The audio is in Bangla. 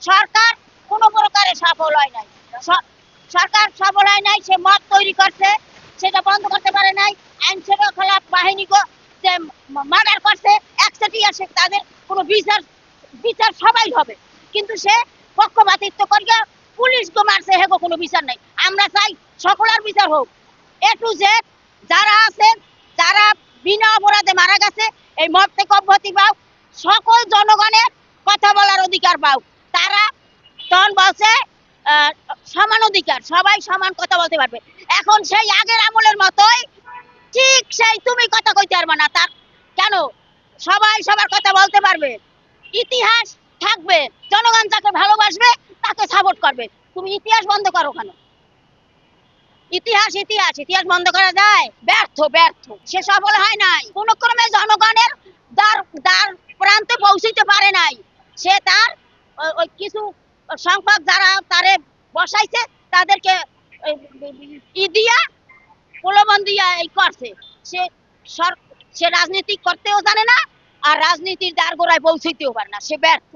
সরকার কোনো প্রকারে সফল হয় নাই। সরকার সফল হয় নাই, সে মদ তৈরি করছে, সেটা বন্ধ করতে পারে নাই। আইন শৃঙ্খলা বাহিনী যে মার্ডার করছে একচেটিয়া, সে তাদের কোনো বিচার বিচার সবাই হবে, কিন্তু সে পক্ষপাতিত্ব করিয়া পুলিশ গো মারছে, হেগো কোনো বিচার নাই। আমরা চাই সকলের বিচার হোক, এ টু জেড। যারা আছে, যারা বিনা অপরাধে মারা গেছে, এই মদ থেকে অব্যাহতি পাও, সকল জনগণের কথা বলার অধিকার পাও। তারা তখন বলছে সমান অধিকার, সবাই সমান কথা বলতে পারবে। এখন সেই আগের আমলের মতোই ঠিক সেই তুমি কথা কইতে পারবে না, তার কেন? সবাই সবার কথা বলতে পারবে, ইতিহাস থাকবে, জনগণ যাকে ভালোবাসবে তাকে সাপোর্ট করবে। তুমি ইতিহাস বন্ধ করো কেন? ইতিহাস ইতিহাস ইতিহাস বন্ধ করা যায়? ব্যর্থ ব্যর্থ, সে সফল হয় নাই, কোন ক্রমে জনগণের দ্বার দ্বার প্রান্তে পৌঁছিতে পারে নাই। সে তার ওই কিছু সংখ্যক যারা তারে বসাইছে তাদেরকে ই দিয়া প্রলোভন দিয়া এই করছে। সে সে রাজনীতি করতেও জানে না, আর রাজনীতির দ্বার গোড়ায় পৌঁছাইতেও পারে না, সে ব্যর্থ।